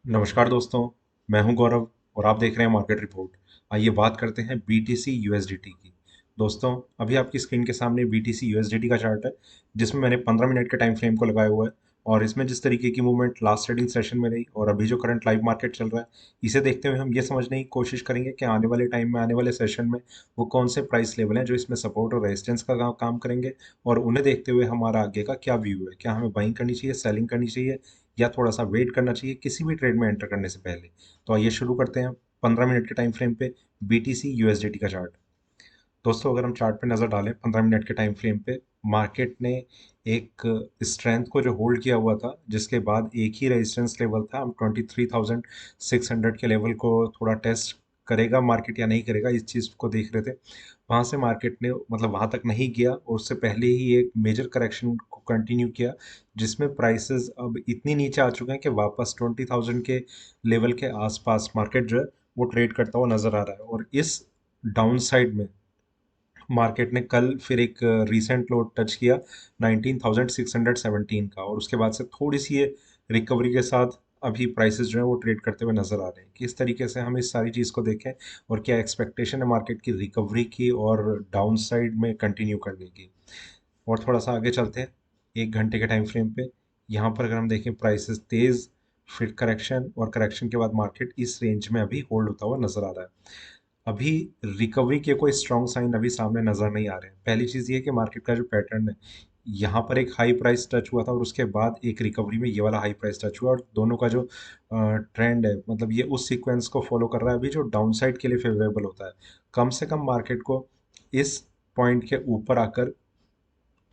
नमस्कार दोस्तों। मैं हूं गौरव और आप देख रहे हैं मार्केट रिपोर्ट। आइए बात करते हैं बीटीसी यूएसडीटी की। दोस्तों, अभी आपकी स्क्रीन के सामने बीटीसी यूएसडीटी का चार्ट है, जिसमें मैंने 15 मिनट के टाइम फ्रेम को लगाया हुआ है। और इसमें जिस तरीके की मूवमेंट लास्ट ट्रेडिंग सेशन में रही और अभी जो करंट लाइव मार्केट चल रहा है, इसे देखते हुए हम ये समझने की कोशिश करेंगे कि आने वाले टाइम में, आने वाले सेशन में वो कौन से प्राइस लेवल हैं जो इसमें सपोर्ट और रेजिस्टेंस का काम करेंगे। और उन्हें देखते हुए हमारा आगे का क्या व्यू है, क्या हमें बाइंग करनी चाहिए, सेलिंग करनी चाहिए, या थोड़ा सा वेट करना चाहिए किसी भी ट्रेड में एंटर करने से पहले। तो आइए शुरू करते हैं 15 मिनट के टाइम फ्रेम पे बीटीसी यूएसडीटी का चार्ट। दोस्तों, अगर हम चार्ट पे नज़र डालें 15 मिनट के टाइम फ्रेम पे, मार्केट ने एक स्ट्रेंथ को जो होल्ड किया हुआ था, जिसके बाद एक ही रेजिस्टेंस लेवल था। हम 23,600 के लेवल को थोड़ा टेस्ट करेगा मार्केट या नहीं करेगा, इस चीज़ को देख रहे थे। वहाँ से मार्केट ने मतलब वहाँ तक नहीं गया और उससे पहले ही एक मेजर करेक्शन को कंटिन्यू किया, जिसमें प्राइसेस अब इतनी नीचे आ चुके हैं कि वापस 20,000 के लेवल के आसपास मार्केट जो है वो ट्रेड करता हुआ नज़र आ रहा है। और इस डाउन साइड में मार्केट ने कल फिर एक रीसेंट लो टच किया 19,617 का, और उसके बाद से थोड़ी सी ये रिकवरी के साथ अभी प्राइसेस जो है वो ट्रेड करते हुए नजर आ रहे हैं। किस तरीके से हम इस सारी चीज़ को देखें और क्या एक्सपेक्टेशन है मार्केट की रिकवरी की और डाउन साइड में कंटिन्यू करने की। और थोड़ा सा आगे चलते हैं 1 घंटे के टाइम फ्रेम पे। यहाँ पर अगर हम देखें, प्राइसेस तेज, फिर करेक्शन, और करेक्शन के बाद मार्केट इस रेंज में अभी होल्ड होता हुआ नजर आ रहा है। अभी रिकवरी के कोई स्ट्रॉन्ग साइन अभी सामने नजर नहीं आ रहे हैं। पहली चीज़ ये है कि मार्केट का जो पैटर्न है, यहाँ पर एक हाई प्राइस टच हुआ था और उसके बाद एक रिकवरी में ये वाला हाई प्राइस टच हुआ, और दोनों का जो ट्रेंड है, मतलब ये उस सीक्वेंस को फॉलो कर रहा है अभी जो डाउन साइड के लिए फेवरेबल होता है। कम से कम मार्केट को इस पॉइंट के ऊपर आकर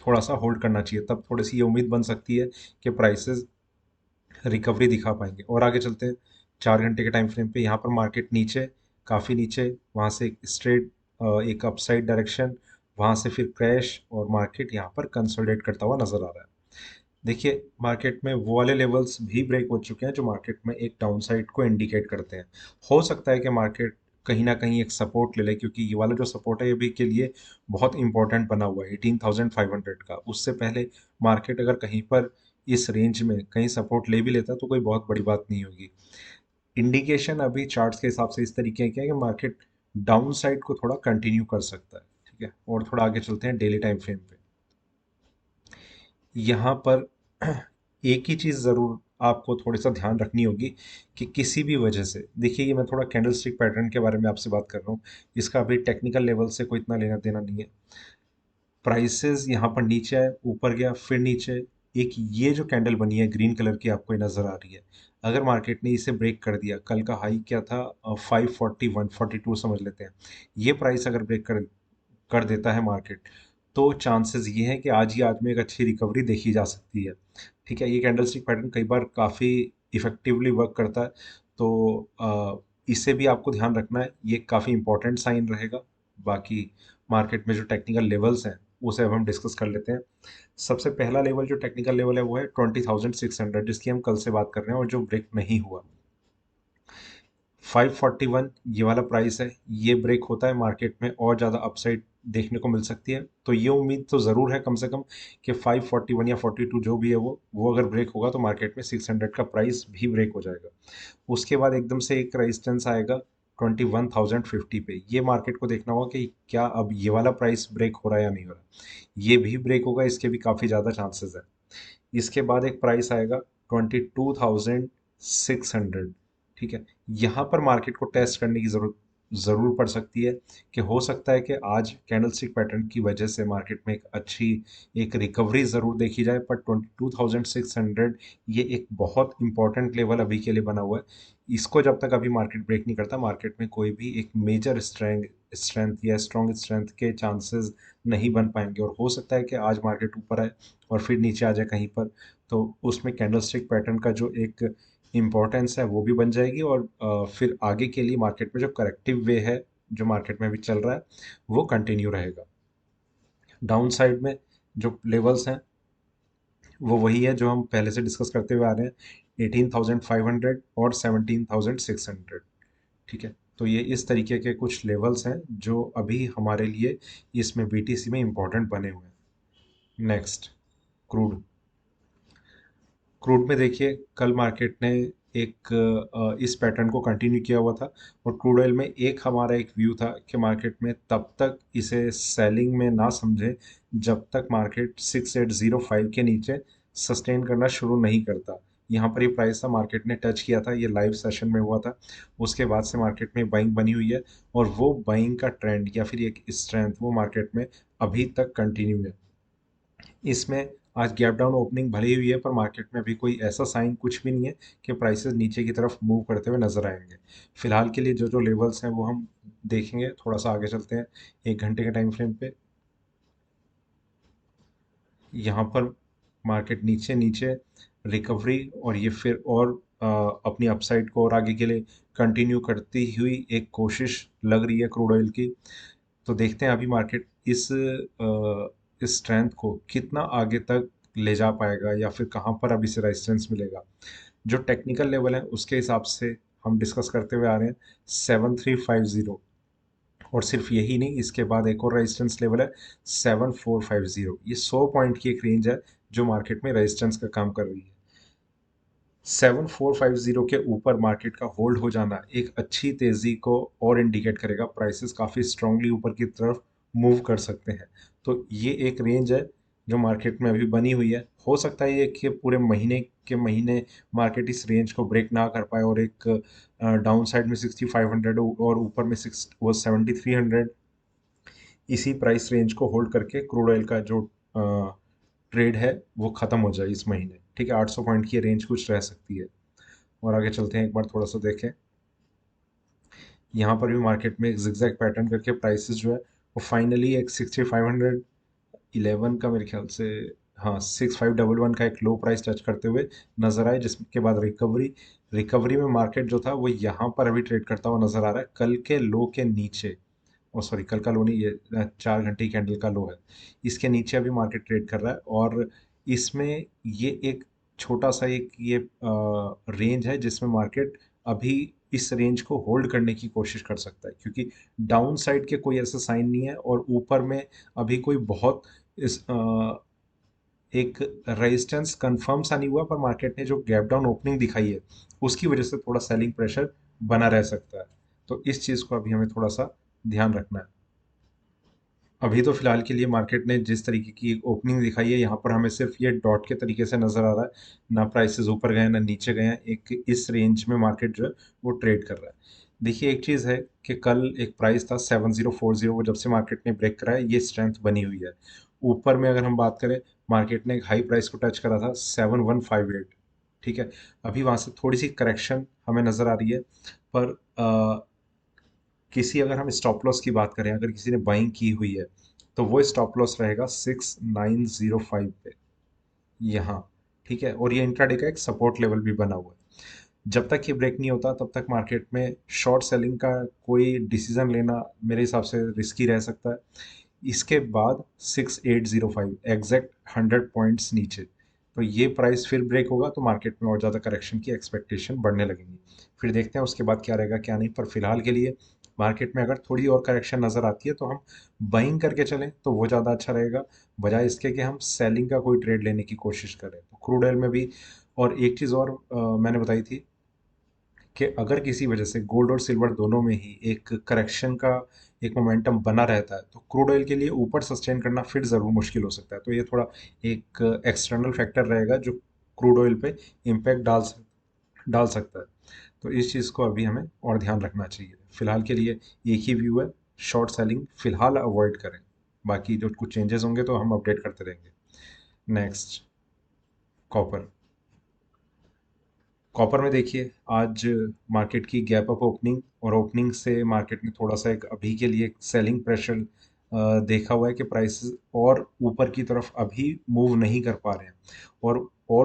थोड़ा सा होल्ड करना चाहिए, तब थोड़ी सी ये उम्मीद बन सकती है कि प्राइसेस रिकवरी दिखा पाएंगे। और आगे चलते हैं 4 घंटे के टाइम फ्रेम पे। यहाँ पर मार्केट नीचे, काफ़ी नीचे, वहाँ से एक स्ट्रेट एक अपसाइड डायरेक्शन, वहाँ से फिर क्रैश, और मार्केट यहाँ पर कंसोलिडेट करता हुआ नजर आ रहा है। देखिए, मार्केट में वो वाले लेवल्स भी ब्रेक हो चुके हैं जो मार्केट में एक डाउन साइड को इंडिकेट करते हैं। हो सकता है कि मार्केट कहीं ना कहीं एक सपोर्ट ले ले, क्योंकि ये वाला जो सपोर्ट है ये भी के लिए बहुत इंपॉर्टेंट बना हुआ है 18,500 का। उससे पहले मार्केट अगर कहीं पर इस रेंज में कहीं सपोर्ट ले भी लेता तो कोई बहुत बड़ी बात नहीं होगी। इंडिकेशन अभी चार्ट्स के हिसाब से इस तरीके की है कि मार्केट डाउन साइड को थोड़ा कंटिन्यू कर सकता है। ठीक है, और थोड़ा आगे चलते हैं डेली टाइम फ्रेम पे। यहाँ पर एक ही चीज़ ज़रूर आपको थोड़ा सा ध्यान रखनी होगी कि किसी भी वजह से, देखिए ये मैं थोड़ा कैंडल स्टिक पैटर्न के बारे में आपसे बात कर रहा हूँ, इसका अभी टेक्निकल लेवल से कोई इतना लेना देना नहीं है। प्राइसेस यहाँ पर नीचे आए, ऊपर गया, फिर नीचे, एक ये जो कैंडल बनी है ग्रीन कलर की आपको ये नज़र आ रही है। अगर मार्केट ने इसे ब्रेक कर दिया, कल का हाई क्या था 541, 42 समझ लेते हैं, ये प्राइस अगर ब्रेक कर कर देता है मार्केट, तो चांसेस ये हैं कि आज में एक अच्छी रिकवरी देखी जा सकती है। ठीक है, ये कैंडलस्टिक पैटर्न कई बार काफ़ी इफेक्टिवली वर्क करता है। तो इसे भी आपको ध्यान रखना है, ये काफ़ी इंपॉर्टेंट साइन रहेगा। बाकी मार्केट में जो टेक्निकल लेवल्स हैं उसे अब हम डिस्कस कर लेते हैं। सबसे पहला लेवल जो टेक्निकल लेवल है वो है 20,600, जिसकी हम कल से बात कर रहे हैं और जो ब्रेक नहीं हुआ। 541 ये वाला प्राइस है, ये ब्रेक होता है मार्केट में और ज़्यादा अपसाइड देखने को मिल सकती है। तो ये उम्मीद तो ज़रूर है कम से कम कि 541 या 42 जो भी है वो अगर ब्रेक होगा तो मार्केट में 600 का प्राइस भी ब्रेक हो जाएगा। उसके बाद एकदम से एक रेजिस्टेंस आएगा 21,050 पे। ये मार्केट को देखना होगा कि क्या अब ये वाला प्राइस ब्रेक हो रहा है या नहीं हो रहा। ये भी ब्रेक होगा, इसके भी काफ़ी ज़्यादा चांसेस है। इसके बाद एक प्राइस आएगा 22,600। ठीक है, यहाँ पर मार्केट को टेस्ट करने की जरूरत ज़रूर पड़ सकती है, कि हो सकता है कि आज कैंडलस्टिक पैटर्न की वजह से मार्केट में एक अच्छी एक रिकवरी ज़रूर देखी जाए, पर 22,600 ये एक बहुत इंपॉर्टेंट लेवल अभी के लिए बना हुआ है। इसको जब तक अभी मार्केट ब्रेक नहीं करता, मार्केट में कोई भी एक मेजर स्ट्रेंथ या स्ट्रॉन्ग स्ट्रेंथ के चांसेस नहीं बन पाएंगे, और हो सकता है कि आज मार्केट ऊपर आए और फिर नीचे आ जाए कहीं पर। तो उसमें कैंडलस्टिक पैटर्न का जो एक इम्पोर्टेंस है वो भी बन जाएगी, और फिर आगे के लिए मार्केट में जो करेक्टिव वे है जो मार्केट में अभी चल रहा है वो कंटिन्यू रहेगा। डाउन साइड में जो लेवल्स हैं वो वही है जो हम पहले से डिस्कस करते हुए आ रहे हैं, 18,500 और 17,600। ठीक है, तो ये इस तरीके के कुछ लेवल्स हैं जो अभी हमारे लिए इसमें बीटीसी में इम्पोर्टेंट बने हुए हैं। Next, crude. क्रूड में देखिए, कल मार्केट ने एक इस पैटर्न को कंटिन्यू किया हुआ था। और क्रूड ऑयल में एक हमारा एक व्यू था कि मार्केट में तब तक इसे सेलिंग में ना समझे जब तक मार्केट 6805 के नीचे सस्टेन करना शुरू नहीं करता। यहाँ पर ये प्राइस था, मार्केट ने टच किया था, ये लाइव सेशन में हुआ था। उसके बाद से मार्केट में बाइंग बनी हुई है, और वो बाइंग का ट्रेंड या फिर एक स्ट्रेंथ वो मार्केट में अभी तक कंटिन्यू है। इसमें आज गैप डाउन ओपनिंग भली हुई है, पर मार्केट में अभी कोई ऐसा साइन कुछ भी नहीं है कि प्राइसेस नीचे की तरफ मूव करते हुए नजर आएंगे। फिलहाल के लिए जो जो लेवल्स हैं वो हम देखेंगे। थोड़ा सा आगे चलते हैं 1 घंटे के टाइम फ्रेम पे। यहाँ पर मार्केट नीचे नीचे रिकवरी, और ये फिर और अपनी अपसाइड को और आगे के लिए कंटिन्यू करती हुई एक कोशिश लग रही है क्रूड ऑयल की। तो देखते हैं अभी मार्केट इस स्ट्रेंथ को कितना आगे तक ले जा पाएगा, या फिर कहाँ पर अभी से रेजिस्टेंस मिलेगा। जो टेक्निकल लेवल है उसके हिसाब से हम डिस्कस करते हुए आ रहे हैं 7350। और सिर्फ यही नहीं, इसके बाद एक और रेजिस्टेंस लेवल है 7450। ये 100 पॉइंट की एक रेंज है जो मार्केट में रेजिस्टेंस का काम कर रही है। 7450 के ऊपर मार्केट का होल्ड हो जाना एक अच्छी तेजी को और इंडिकेट करेगा, प्राइसेस काफ़ी स्ट्रांगली ऊपर की तरफ मूव कर सकते हैं। तो ये एक रेंज है जो मार्केट में अभी बनी हुई है। हो सकता है ये कि पूरे महीने के महीने मार्केट इस रेंज को ब्रेक ना कर पाए, और एक डाउन साइड में 6500 और ऊपर में 7300, इसी प्राइस रेंज को होल्ड करके क्रूड ऑयल का जो ट्रेड है वो ख़त्म हो जाए इस महीने। ठीक है, 800 पॉइंट की रेंज कुछ रह सकती है। और आगे चलते हैं, एक बार थोड़ा सा देखें। यहाँ पर भी मार्केट में एक जिगजैग पैटर्न करके प्राइसेस जो है वो फाइनली एक 6511 का मेरे ख्याल से, हाँ 6511 का एक लो प्राइस टच करते हुए नजर आए, जिसके बाद रिकवरी। रिकवरी में मार्केट जो था वो यहाँ पर अभी ट्रेड करता हुआ नजर आ रहा है कल के लो के नीचे। ओ सॉरी, कल का लो नहीं, ये 4 घंटे की कैंडल का लो है। इसके नीचे अभी मार्केट ट्रेड कर रहा है, और इसमें ये एक छोटा सा एक ये रेंज है जिसमें मार्केट अभी इस रेंज को होल्ड करने की कोशिश कर सकता है, क्योंकि डाउन साइड के कोई ऐसा साइन नहीं है, और ऊपर में अभी कोई बहुत इस एक रेजिस्टेंस कंफर्म सा नहीं हुआ, पर मार्केट ने जो गैप डाउन ओपनिंग दिखाई है उसकी वजह से थोड़ा सेलिंग प्रेशर बना रह सकता है। तो इस चीज़ को अभी हमें थोड़ा सा ध्यान रखना है। अभी तो फिलहाल के लिए मार्केट ने जिस तरीके की ओपनिंग दिखाई है, यहाँ पर हमें सिर्फ ये डॉट के तरीके से नजर आ रहा है। ना प्राइसेस ऊपर गए ना नीचे गए हैं, एक इस रेंज में मार्केट जो है वो ट्रेड कर रहा है। देखिए एक चीज़ है कि कल एक प्राइस था 7040, वो जब से मार्केट ने ब्रेक करा है ये स्ट्रेंथ बनी हुई है। ऊपर में अगर हम बात करें, मार्केट ने एक हाई प्राइस को टच करा था 7158। ठीक है, अभी वहाँ से थोड़ी सी करेक्शन हमें नज़र आ रही है, पर किसी अगर हम स्टॉप लॉस की बात करें, अगर किसी ने बाइंग की हुई है तो वो स्टॉप लॉस रहेगा 6905 पे यहाँ। ठीक है, और ये इंट्राडे का एक सपोर्ट लेवल भी बना हुआ है। जब तक ये ब्रेक नहीं होता तब तक मार्केट में शॉर्ट सेलिंग का कोई डिसीजन लेना मेरे हिसाब से रिस्की रह सकता है। इसके बाद 6805 एग्जैक्ट 100 पॉइंट्स नीचे, तो ये प्राइस फिर ब्रेक होगा तो मार्केट में और ज़्यादा करेक्शन की एक्सपेक्टेशन बढ़ने लगेंगी। फिर देखते हैं उसके बाद क्या रहेगा क्या नहीं, पर फिलहाल के लिए मार्केट में अगर थोड़ी और करेक्शन नज़र आती है तो हम बाइंग करके चलें तो वो ज़्यादा अच्छा रहेगा, बजाय इसके कि हम सेलिंग का कोई ट्रेड लेने की कोशिश करें। तो क्रूड ऑयल में भी, और एक चीज़ और मैंने बताई थी कि अगर किसी वजह से गोल्ड और सिल्वर दोनों में ही एक करेक्शन का एक मोमेंटम बना रहता है तो क्रूड ऑयल के लिए ऊपर सस्टेन करना फिर ज़रूर मुश्किल हो सकता है। तो ये थोड़ा एक एक्सटर्नल फैक्टर रहेगा जो क्रूड ऑयल पे इम्पैक्ट डाल सकता है। तो इस चीज़ को अभी हमें और ध्यान रखना चाहिए। फिलहाल के लिए एक ही व्यू है, शॉर्ट सेलिंग फिलहाल अवॉइड करें। बाकी जो कुछ चेंजेस होंगे तो हम अपडेट करते रहेंगे। Next, copper. कॉपर में देखिए आज मार्केट की गैप अप ओपनिंग, और ओपनिंग से मार्केट ने थोड़ा सा एक अभी के लिए सेलिंग प्रेशर देखा हुआ है कि प्राइसेस और ऊपर की तरफ अभी मूव नहीं कर पा रहे हैं। और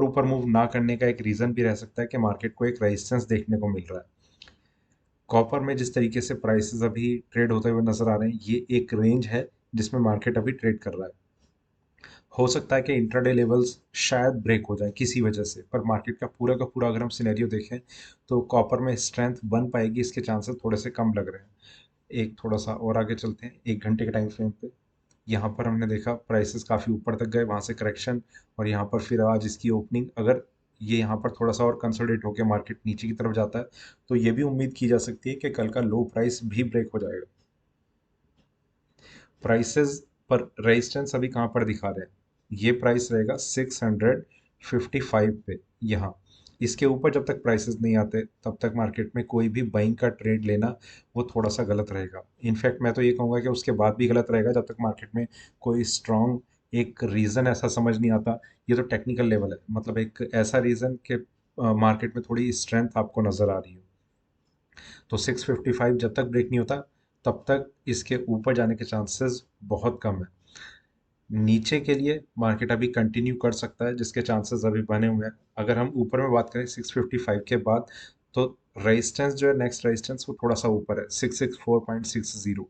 ऊपर मूव ना करने का एक रीज़न भी रह सकता है कि मार्केट को एक रेजिस्टेंस देखने को मिल रहा है। कॉपर में जिस तरीके से प्राइसेस अभी ट्रेड होते हुए नजर आ रहे हैं, ये एक रेंज है जिसमें मार्केट अभी ट्रेड कर रहा है। हो सकता है कि इंट्राडे लेवल्स शायद ब्रेक हो जाए किसी वजह से, पर मार्केट का पूरा अगर हम सिनेरियो देखें तो कॉपर में स्ट्रेंथ बन पाएगी, इसके चांसेस थोड़े से कम लग रहे हैं। एक थोड़ा सा और आगे चलते हैं 1 घंटे के टाइम फ्रेम पे। यहाँ पर हमने देखा प्राइसेस काफ़ी ऊपर तक गए, वहाँ से करेक्शन, और यहाँ पर फिर आज इसकी ओपनिंग अगर ये यहाँ पर थोड़ा सा और कंसोलिडेट होकर मार्केट नीचे की तरफ जाता है, तो ये भी उम्मीद की जा सकती है कि कल का लो प्राइस भी ब्रेक हो जाएगा। प्राइसेस पर रेजिस्टेंस अभी कहाँ पर दिखा रहे हैं, ये प्राइस रहेगा 655 पे यहाँ। इसके ऊपर जब तक प्राइसेस नहीं आते तब तक मार्केट में कोई भी बाइंग का ट्रेड लेना वो थोड़ा सा गलत रहेगा। इनफैक्ट मैं तो ये कहूँगा कि उसके बाद भी गलत रहेगा जब तक मार्केट में कोई स्ट्रॉन्ग एक रीज़न ऐसा समझ नहीं आता। ये तो टेक्निकल लेवल है, मतलब एक ऐसा रीज़न कि मार्केट में थोड़ी स्ट्रेंथ आपको नज़र आ रही हो। तो 655 जब तक ब्रेक नहीं होता तब तक इसके ऊपर जाने के चांसेस बहुत कम है। नीचे के लिए मार्केट अभी कंटिन्यू कर सकता है, जिसके चांसेस अभी बने हुए हैं। अगर हम ऊपर में बात करें 655 के बाद, तो रेजिस्टेंस जो है, नेक्स्ट रेजिस्टेंस वो थोड़ा सा ऊपर है, 664.60।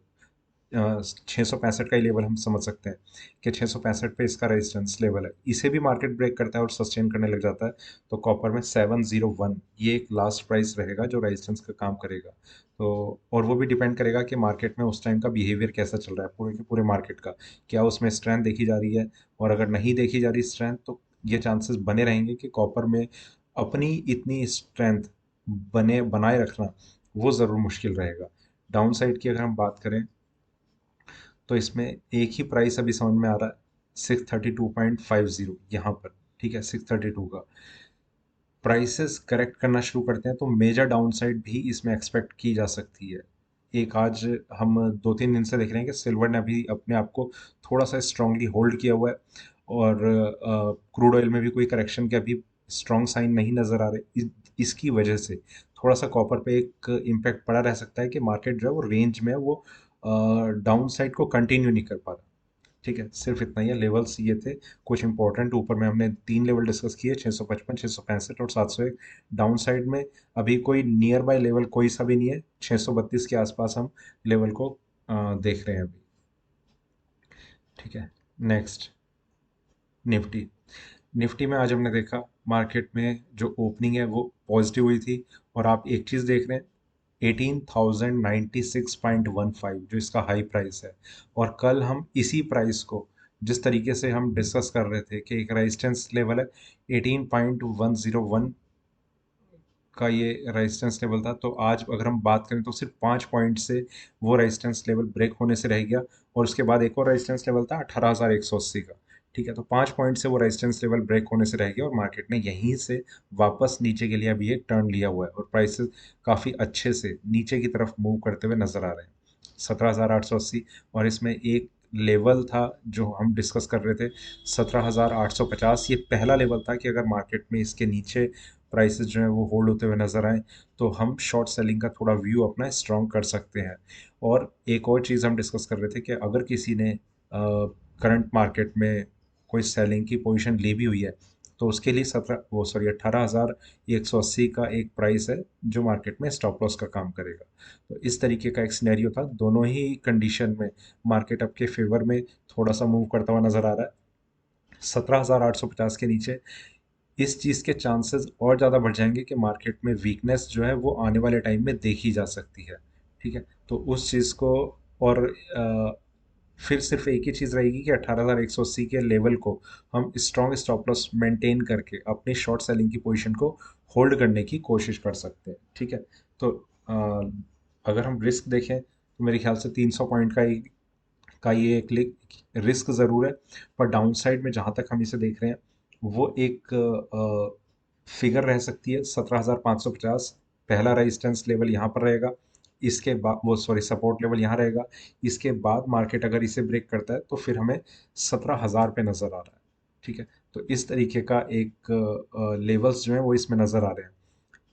665 का ही लेवल हम समझ सकते हैं कि 665 पे इसका रेजिस्टेंस लेवल है। इसे भी मार्केट ब्रेक करता है और सस्टेन करने लग जाता है तो कॉपर में 701 ये एक लास्ट प्राइस रहेगा जो रेजिस्टेंस का काम करेगा। तो और वो भी डिपेंड करेगा कि मार्केट में उस टाइम का बिहेवियर कैसा चल रहा है, पूरे के पूरे मार्केट का क्या उसमें स्ट्रेंथ देखी जा रही है। और अगर नहीं देखी जा रही स्ट्रेंथ तो ये चांसेस बने रहेंगे कि कॉपर में अपनी इतनी स्ट्रेंथ बनाए रखना वो ज़रूर मुश्किल रहेगा। डाउन साइड की अगर हम बात करें तो इसमें एक ही प्राइस अभी समझ में आ रहा है, 632.50 यहाँ पर। ठीक है, 632 का प्राइसेस करेक्ट करना शुरू करते हैं तो मेजर डाउन साइड भी इसमें एक्सपेक्ट की जा सकती है। एक आज हम 2-3 दिन से देख रहे हैं कि सिल्वर ने अभी अपने आप को थोड़ा सा स्ट्रांगली होल्ड किया हुआ है, और क्रूड ऑयल में भी कोई करेक्शन के अभी स्ट्रॉन्ग साइन नहीं नज़र आ रहे। इसकी वजह से थोड़ा सा कॉपर पे एक इम्पैक्ट पड़ा रह सकता है कि मार्केट जो है वो रेंज में है, वो डाउन साइड को कंटिन्यू नहीं कर पा रहा। ठीक है, सिर्फ इतना ही है। लेवल्स ये थे कुछ इंपॉर्टेंट। ऊपर में हमने 3 लेवल डिस्कस किए, 655, 665 और 701। डाउन साइड में अभी कोई नियर बाय लेवल कोई सा भी नहीं है, 632 के आसपास हम लेवल को देख रहे हैं अभी। ठीक है, नेक्स्ट निफ्टी। निफ्टी में आज हमने देखा मार्केट में जो ओपनिंग है वो पॉजिटिव हुई थी, और आप एक चीज़ देख रहे हैं, 18,096.15 जो इसका हाई प्राइस है। और कल हम इसी प्राइस को जिस तरीके से हम डिस्कस कर रहे थे कि एक रेजिस्टेंस लेवल है 18.101 का, ये रेजिस्टेंस लेवल था, तो आज अगर हम बात करें तो सिर्फ 5 पॉइंट से वो रेजिस्टेंस लेवल ब्रेक होने से रह गया। और उसके बाद एक और रेजिस्टेंस लेवल था 18,180 का। ठीक है, तो 5 पॉइंट से वो रेजिस्टेंस लेवल ब्रेक होने से रह गया, और मार्केट ने यहीं से वापस नीचे के लिए अभी एक टर्न लिया हुआ है, और प्राइसेस काफ़ी अच्छे से नीचे की तरफ मूव करते हुए नजर आ रहे हैं। 17,880, और इसमें एक लेवल था जो हम डिस्कस कर रहे थे 17,850। ये पहला लेवल था कि अगर मार्केट में इसके नीचे प्राइसेस जो हैं वो होल्ड होते हुए नजर आए तो हम शॉर्ट सेलिंग का थोड़ा व्यू अपना स्ट्रॉन्ग कर सकते हैं। और एक और चीज़ हम डिस्कस कर रहे थे कि अगर किसी ने करंट मार्केट में कोई सेलिंग की पोजीशन ली भी हुई है तो उसके लिए 18,180 का एक प्राइस है जो मार्केट में स्टॉप लॉस का काम करेगा। तो इस तरीके का एक सिनेरियो था। दोनों ही कंडीशन में मार्केट आपके फेवर में थोड़ा सा मूव करता हुआ नजर आ रहा है। 17,850 के नीचे इस चीज़ के चांसेस और ज़्यादा बढ़ जाएंगे कि मार्केट में वीकनेस जो है वो आने वाले टाइम में देखी जा सकती है। ठीक है, तो उस चीज़ को, और फिर सिर्फ एक ही चीज़ रहेगी कि 18,180 के लेवल को हम स्ट्रॉन्ग स्टॉप लॉस मेंटेन करके अपनी शॉर्ट सेलिंग की पोजीशन को होल्ड करने की कोशिश कर सकते हैं। ठीक है, तो अगर हम रिस्क देखें तो मेरे ख्याल से 300 पॉइंट का ये एक रिस्क ज़रूर है। पर डाउन साइड में जहाँ तक हम इसे देख रहे हैं वो एक फिगर रह सकती है 17,550। पहला रेजिस्टेंस लेवल यहाँ पर रहेगा, इसके बाद वो सॉरी सपोर्ट लेवल यहाँ रहेगा। इसके बाद मार्केट अगर इसे ब्रेक करता है तो फिर हमें 17,000 पे नज़र आ रहा है। ठीक है, तो इस तरीके का एक लेवल्स जो है वो इसमें नज़र आ रहे हैं।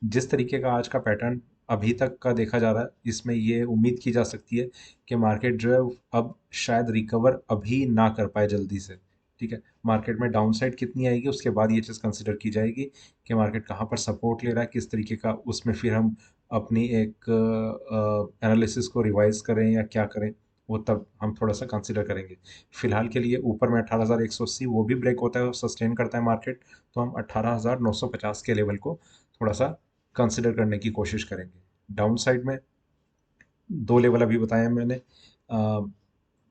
जिस तरीके का आज का पैटर्न अभी तक का देखा जा रहा है, इसमें ये उम्मीद की जा सकती है कि मार्केट जो है अब शायद रिकवर अभी ना कर पाए जल्दी से। ठीक है, मार्केट में डाउन साइड कितनी आएगी उसके बाद ये चीज़ कंसिडर की जाएगी कि मार्केट कहाँ पर सपोर्ट ले रहा है, किस तरीके का, उसमें फिर हम अपनी एक एनालिसिस को रिवाइज करें या क्या करें, वो तब हम थोड़ा सा कंसिडर करेंगे। फिलहाल के लिए ऊपर में 18,180 वो भी ब्रेक होता है और सस्टेन करता है मार्केट, तो हम 18,950 के लेवल को थोड़ा सा कंसिडर करने की कोशिश करेंगे। डाउन साइड में 2 लेवल अभी बताए हैं मैंने,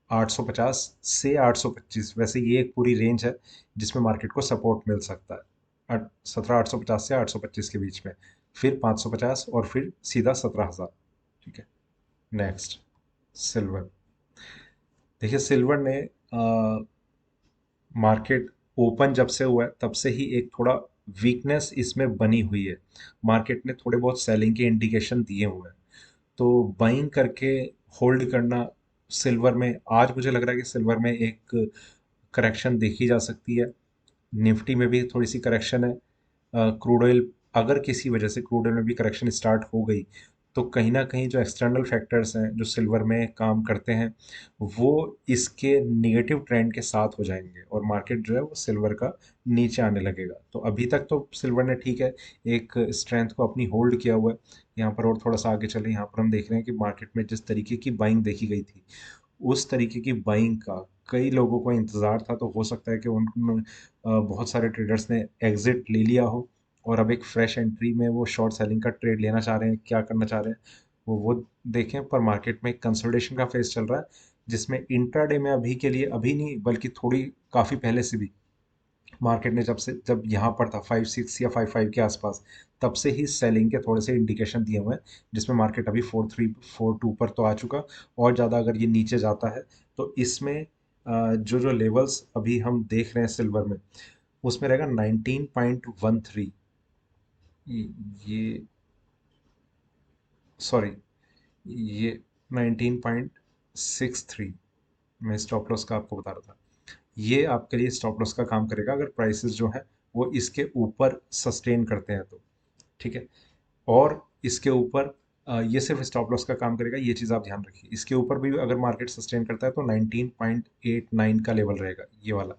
850 से 825। वैसे ये एक पूरी रेंज है जिसमें मार्केट को सपोर्ट मिल सकता है। 17,850 से 825 के बीच में, फिर 550 और फिर सीधा 17,000। ठीक है। Next, silver. देखिए सिल्वर ने मार्केट ओपन जब से हुआ है तब से ही एक थोड़ा वीकनेस इसमें बनी हुई है। मार्केट ने थोड़े बहुत सेलिंग के इंडिकेशन दिए हुए हैं, तो बाइंग करके होल्ड करना सिल्वर में। आज मुझे लग रहा है कि सिल्वर में एक करेक्शन देखी जा सकती है। निफ्टी में भी थोड़ी सी करेक्शन है। क्रूड ऑयल, अगर किसी वजह से क्रूड ऑयल में भी करेक्शन स्टार्ट हो गई तो कहीं ना कहीं जो एक्सटर्नल फैक्टर्स हैं जो सिल्वर में काम करते हैं वो इसके निगेटिव ट्रेंड के साथ हो जाएंगे और मार्केट जो है वो सिल्वर का नीचे आने लगेगा। तो अभी तक तो सिल्वर ने ठीक है एक स्ट्रेंथ को अपनी होल्ड किया हुआ है यहाँ पर। और थोड़ा सा आगे चले, यहाँ पर हम देख रहे हैं कि मार्केट में जिस तरीके की बाइंग देखी गई थी उस तरीके की बाइंग का कई लोगों को इंतज़ार था। तो हो सकता है कि उन बहुत सारे ट्रेडर्स ने एग्जिट ले लिया हो और अब एक फ्रेश एंट्री में वो शॉर्ट सेलिंग का ट्रेड लेना चाह रहे हैं, क्या करना चाह रहे हैं वो देखें। पर मार्केट में कंसोलिडेशन का फेज चल रहा है जिसमें इंट्राडे में अभी के लिए, अभी नहीं बल्कि थोड़ी काफ़ी पहले से भी मार्केट ने जब यहाँ पर था 5.6 या 5.5 के आसपास, तब से ही सेलिंग के थोड़े से इंडिकेशन दिए हुए हैं जिसमें मार्केट अभी 4.3 4.2 पर तो आ चुका। और ज़्यादा अगर ये नीचे जाता है तो इसमें जो जो लेवल्स अभी हम देख रहे हैं सिल्वर में उसमें रहेगा 19.13। ये सॉरी, ये 19.63। मैं स्टॉप लॉस का आपको बता रहा था। ये आपके लिए स्टॉप लॉस का काम करेगा अगर प्राइसेस जो है वो इसके ऊपर सस्टेन करते हैं तो। ठीक है। और इसके ऊपर ये सिर्फ स्टॉप लॉस का काम करेगा, ये चीज़ आप ध्यान रखिए। इसके ऊपर भी अगर मार्केट सस्टेन करता है तो 19.89 का लेवल रहेगा ये वाला।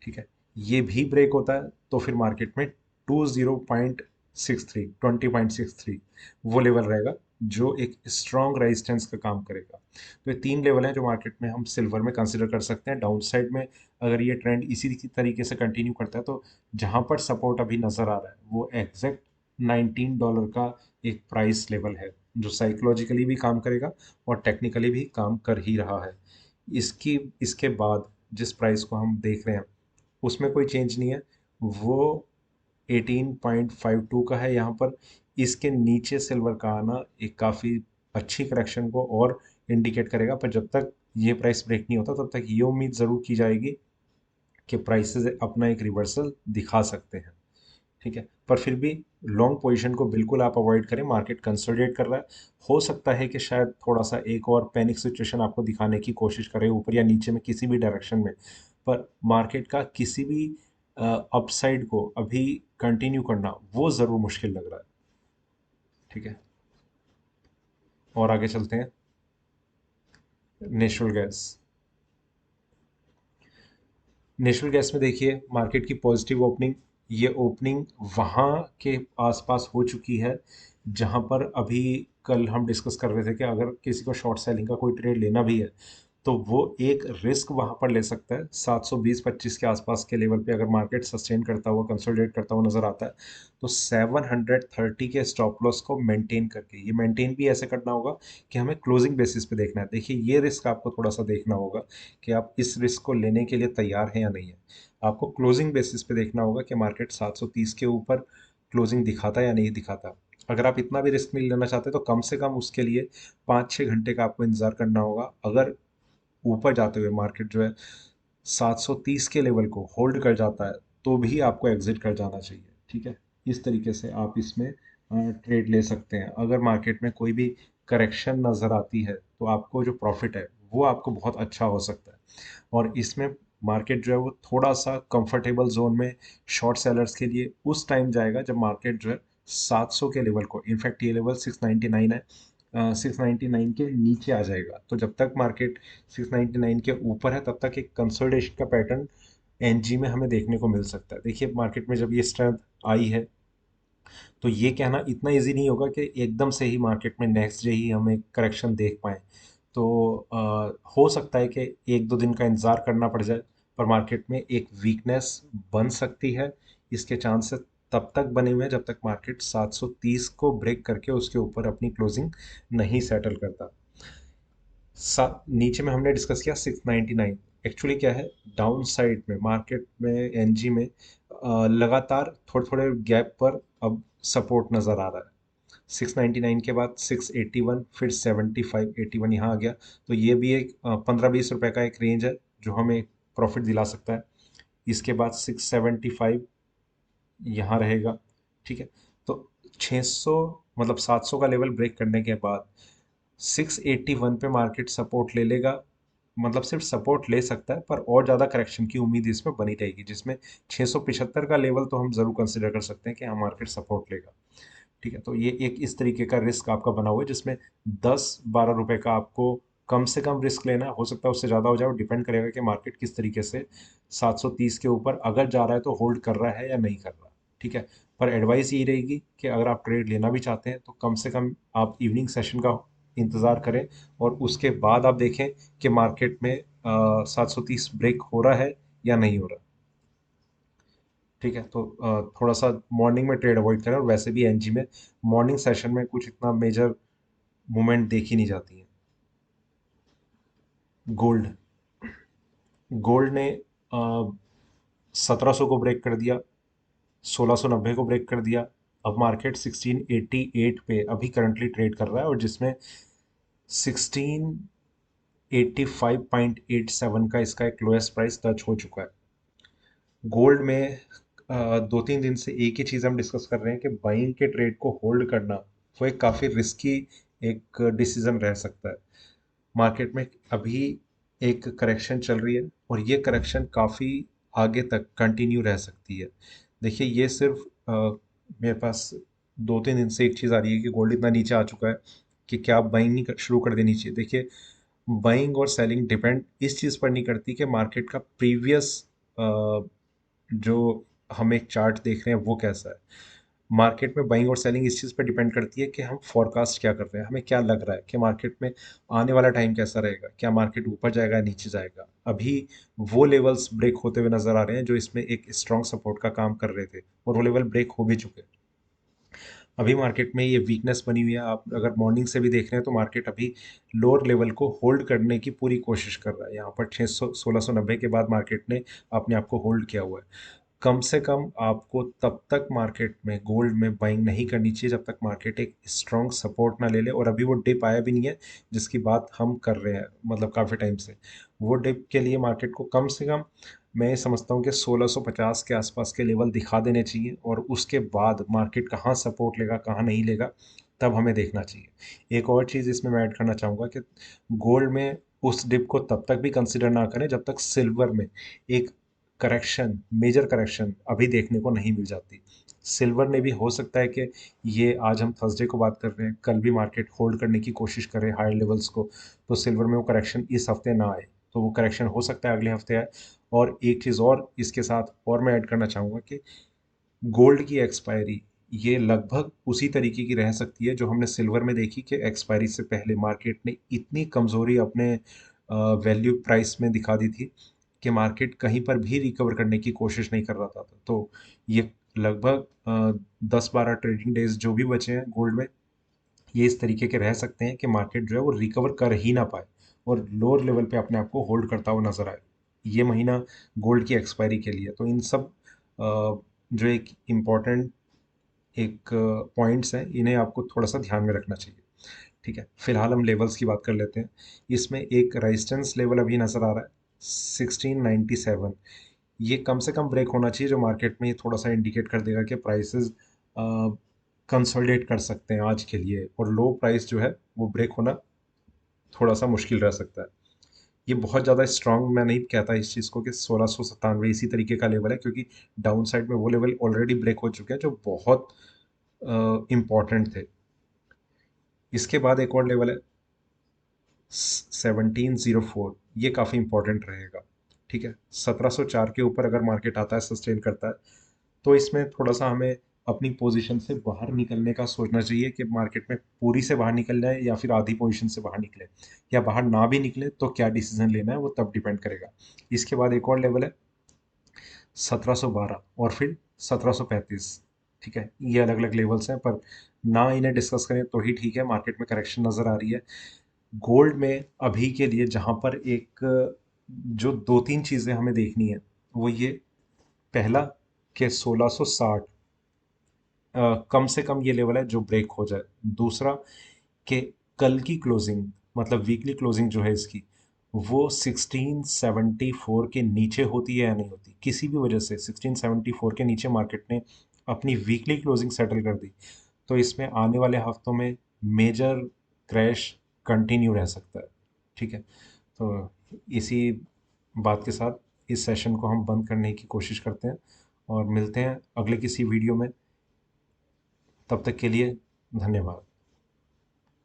ठीक है। ये भी ब्रेक होता है तो फिर मार्केट में 20.63 वो लेवल रहेगा जो एक स्ट्रॉन्ग रेजिस्टेंस का काम करेगा। तो ये तीन लेवल हैं जो मार्केट में हम सिल्वर में कंसिडर कर सकते हैं। डाउन साइड में अगर ये ट्रेंड इसी तरीके से कंटिन्यू करता है तो जहां पर सपोर्ट अभी नजर आ रहा है वो एग्जैक्ट $19 का एक प्राइस लेवल है जो साइकोलॉजिकली भी काम करेगा और टेक्निकली भी काम कर ही रहा है। इसकी इसके बाद जिस प्राइस को हम देख रहे हैं उसमें कोई चेंज नहीं है, वो 18.52 का है यहाँ पर। इसके नीचे सिल्वर का आना एक काफ़ी अच्छी करेक्शन को और इंडिकेट करेगा। पर जब तक ये प्राइस ब्रेक नहीं होता तब तक ये उम्मीद ज़रूर की जाएगी कि प्राइसेस अपना एक रिवर्सल दिखा सकते हैं। ठीक है। पर फिर भी लॉन्ग पोजीशन को बिल्कुल आप अवॉइड करें। मार्केट कंसोलिडेट कर रहा है, हो सकता है कि शायद थोड़ा सा एक और पैनिक सिचुएशन आपको दिखाने की कोशिश करे ऊपर या नीचे में किसी भी डायरेक्शन में। पर मार्केट का किसी भी अपसाइड को अभी कंटिन्यू करना वो ज़रूर मुश्किल लग रहा है। ठीक है। और आगे चलते हैं। Natural gas. नेचुरल गैस में देखिए मार्केट की पॉजिटिव ओपनिंग, ये ओपनिंग वहाँ के आसपास हो चुकी है जहाँ पर अभी कल हम डिस्कस कर रहे थे कि अगर किसी को शॉर्ट सेलिंग का कोई ट्रेड लेना भी है तो वो एक रिस्क वहाँ पर ले सकता है 720-25 के आसपास के लेवल पे। अगर मार्केट सस्टेन करता हुआ कंसोलिडेट करता हुआ नजर आता है तो 730 के स्टॉप लॉस को मेंटेन करके, ये मेंटेन भी ऐसे करना होगा कि हमें क्लोजिंग बेसिस पे देखना है। देखिए ये रिस्क आपको थोड़ा सा देखना होगा कि आप इस रिस्क को लेने के लिए तैयार हैं या नहीं है। आपको क्लोजिंग बेसिस पे देखना होगा कि मार्केट 730 के ऊपर क्लोजिंग दिखाता है या नहीं दिखाता। अगर आप इतना भी रिस्क नहीं लेना चाहते तो कम से कम उसके लिए 5-6 घंटे का आपको इंतजार करना होगा। अगर ऊपर जाते हुए मार्केट जो है 730 के लेवल को होल्ड कर जाता है तो भी आपको एग्जिट कर जाना चाहिए। ठीक है। इस तरीके से आप इसमें ट्रेड ले सकते हैं। अगर मार्केट में कोई भी करेक्शन नज़र आती है तो आपको जो प्रॉफिट है वो आपको बहुत अच्छा हो सकता है। और इसमें मार्केट जो है वो थोड़ा सा कंफर्टेबल जोन में शॉर्ट सेलर्स के लिए उस टाइम जाएगा जब मार्केट जो है 700 के लेवल को, इनफैक्ट ये लेवल 699 है, 699 के नीचे आ जाएगा। तो जब तक मार्केट 699 के ऊपर है तब तक एक कंसोलिडेशन का पैटर्न एनजी में हमें देखने को मिल सकता है। देखिए मार्केट में जब ये स्ट्रेंथ आई है तो ये कहना इतना इजी नहीं होगा कि एकदम से ही मार्केट में नेक्स्ट डे ही हम एक करेक्शन देख पाएँ। तो हो सकता है कि 1-2 दिन का इंतज़ार करना पड़ जाए पर मार्केट में एक वीकनेस बन सकती है। इसके चांसेस तब तक बने हुए हैं जब तक मार्केट 730 को ब्रेक करके उसके ऊपर अपनी क्लोजिंग नहीं सेटल करता। नीचे में हमने डिस्कस किया 699, एक्चुअली क्या है, डाउन साइड में मार्केट में एनजी में लगातार थोड़े थोड़े गैप पर अब सपोर्ट नज़र आ रहा है। 699 के बाद 681, फिर 75 81 यहाँ आ गया। तो ये भी एक 15-20 रुपए का एक रेंज है जो हमें प्रॉफिट दिला सकता है। इसके बाद 675 यहाँ रहेगा। ठीक है, तो 600 मतलब 700 का लेवल ब्रेक करने के बाद 681 पे मार्केट सपोर्ट ले लेगा। मतलब सिर्फ सपोर्ट ले सकता है, पर और ज़्यादा करेक्शन की उम्मीद इसमें बनी रहेगी, जिसमें 675 का लेवल तो हम ज़रूर कंसिडर कर सकते हैं कि हाँ मार्केट सपोर्ट लेगा। ठीक है, तो ये एक इस तरीके का रिस्क आपका बना हुआ है, जिसमें 10-12 रुपए का आपको कम से कम रिस्क लेना है। हो सकता है उससे ज़्यादा हो जाए, और डिपेंड करेगा कि मार्केट किस तरीके से 730 के ऊपर अगर जा रहा है तो होल्ड कर रहा है या नहीं कर रहा। ठीक है, पर एडवाइस यही रहेगी कि अगर आप ट्रेड लेना भी चाहते हैं तो कम से कम आप इवनिंग सेशन का इंतज़ार करें, और उसके बाद आप देखें कि मार्केट में 730 ब्रेक हो रहा है या नहीं हो रहा। ठीक है, तो थोड़ा सा मॉर्निंग में ट्रेड अवॉइड करें, और वैसे भी एनजी में मॉर्निंग सेशन में कुछ इतना मेजर मूवमेंट देखी नहीं जाती है। गोल्ड गोल्ड ने 1700 को ब्रेक कर दिया, 1690 को ब्रेक कर दिया। अब मार्केट 1688 पे अभी करंटली ट्रेड कर रहा है, और जिसमें 1685.87 का इसका एक लोएस्ट प्राइस टच हो चुका है। गोल्ड में 2-3 दिन से एक ही चीज़ हम डिस्कस कर रहे हैं कि बाइंग के ट्रेड को होल्ड करना वो एक काफ़ी रिस्की एक डिसीजन रह सकता है। मार्केट में अभी एक करेक्शन चल रही है, और ये करेक्शन काफ़ी आगे तक कंटिन्यू रह सकती है। देखिए, ये सिर्फ मेरे पास 2-3 दिन से एक चीज़ आ रही है कि गोल्ड इतना नीचे आ चुका है कि क्या आप बाइंग नहीं शुरू कर देनी चाहिए। देखिए, बाइंग और सेलिंग डिपेंड इस चीज़ पर नहीं करती कि मार्केट का प्रीवियस जो हम एक चार्ट देख रहे हैं वो कैसा है। मार्केट में बाइंग और सेलिंग इस चीज़ पे डिपेंड करती है कि हम फॉरकास्ट क्या कर रहे हैं, हमें क्या लग रहा है कि मार्केट में आने वाला टाइम कैसा रहेगा, क्या मार्केट ऊपर जाएगा नीचे जाएगा। अभी वो लेवल्स ब्रेक होते हुए नजर आ रहे हैं जो इसमें एक स्ट्रॉन्ग सपोर्ट का काम कर रहे थे, और वो लेवल ब्रेक हो भी चुके हैं। अभी मार्केट में ये वीकनेस बनी हुई है। आप अगर मॉर्निंग से भी देख रहे हैं तो मार्केट अभी लोअर लेवल को होल्ड करने की पूरी कोशिश कर रहा है। यहाँ पर 600 1690 के बाद मार्केट ने अपने आप को होल्ड किया हुआ है। कम से कम आपको तब तक मार्केट में गोल्ड में बाइंग नहीं करनी चाहिए जब तक मार्केट एक स्ट्रॉन्ग सपोर्ट ना ले ले, और अभी वो डिप आया भी नहीं है जिसकी बात हम कर रहे हैं, मतलब काफ़ी टाइम से। वो डिप के लिए मार्केट को कम से कम मैं ये समझता हूँ कि 1650 के आसपास के लेवल दिखा देने चाहिए, और उसके बाद मार्केट कहाँ सपोर्ट लेगा कहाँ नहीं लेगा तब हमें देखना चाहिए। एक और चीज़ इसमें मैं ऐड करना चाहूँगा कि गोल्ड में उस डिप को तब तक भी कंसिडर ना करें जब तक सिल्वर में एक करेक्शन, मेजर करेक्शन अभी देखने को नहीं मिल जाती। सिल्वर ने भी हो सकता है कि ये आज हम थर्सडे को बात कर रहे हैं, कल भी मार्केट होल्ड करने की कोशिश करे हायर लेवल्स को, तो सिल्वर में वो करेक्शन इस हफ्ते ना आए, तो वो करेक्शन हो सकता है अगले हफ्ते आए। और एक चीज़ और इसके साथ और मैं ऐड करना चाहूँगा कि गोल्ड की एक्सपायरी ये लगभग उसी तरीके की रह सकती है जो हमने सिल्वर में देखी कि एक्सपायरी से पहले मार्केट ने इतनी कमज़ोरी अपने वैल्यू प्राइस में दिखा दी थी कि मार्केट कहीं पर भी रिकवर करने की कोशिश नहीं कर रहा था। तो ये लगभग 10-12 ट्रेडिंग डेज जो भी बचे हैं गोल्ड में, ये इस तरीके के रह सकते हैं कि मार्केट जो है वो रिकवर कर ही ना पाए, और लोअर लेवल पे अपने आप को होल्ड करता हुआ नजर आए। ये महीना गोल्ड की एक्सपायरी के लिए, तो इन सब जो एक इम्पॉर्टेंट एक पॉइंट्स हैं इन्हें आपको थोड़ा सा ध्यान में रखना चाहिए। ठीक है, फिलहाल हम लेवल्स की बात कर लेते हैं। इसमें एक रेजिस्टेंस लेवल अभी नज़र आ रहा है 1697। ये कम से कम ब्रेक होना चाहिए, जो मार्केट में ये थोड़ा सा इंडिकेट कर देगा कि प्राइसेस कंसोलिडेट कर सकते हैं आज के लिए, और लो प्राइस जो है वो ब्रेक होना थोड़ा सा मुश्किल रह सकता है। ये बहुत ज़्यादा स्ट्रांग मैं नहीं कहता इस चीज़ को कि 1697 इसी तरीके का लेवल है, क्योंकि डाउन साइड में वो लेवल ऑलरेडी ब्रेक हो चुके हैं जो बहुत इम्पॉर्टेंट थे। इसके बाद एक और लेवल है 1704, ये काफ़ी इंपॉर्टेंट रहेगा। ठीक है, 1704 के ऊपर अगर मार्केट आता है, सस्टेन करता है, तो इसमें थोड़ा सा हमें अपनी पोजीशन से बाहर निकलने का सोचना चाहिए कि मार्केट में पूरी से बाहर निकल जाए या फिर आधी पोजीशन से बाहर निकले, या बाहर ना भी निकले तो क्या डिसीजन लेना है वो तब डिपेंड करेगा। इसके बाद एक और लेवल है 1712, और फिर 1735। ठीक है, ये अलग अलग लेवल्स हैं, पर ना इन्हें डिस्कस करें तो ही ठीक है। मार्केट में करेक्शन नज़र आ रही है। गोल्ड में अभी के लिए जहाँ पर एक जो दो तीन चीज़ें हमें देखनी है वो ये, पहला कि 1660 कम से कम ये लेवल है जो ब्रेक हो जाए। दूसरा कि कल की क्लोजिंग, मतलब वीकली क्लोजिंग जो है इसकी, वो 1674 के नीचे होती है या नहीं होती। किसी भी वजह से 1674 के नीचे मार्केट ने अपनी वीकली क्लोजिंग सेटल कर दी तो इसमें आने वाले हफ्तों में मेजर क्रैश कंटिन्यू रह सकता है। ठीक है, तो इसी बात के साथ इस सेशन को हम बंद करने की कोशिश करते हैं और मिलते हैं अगले किसी वीडियो में। तब तक के लिए धन्यवाद।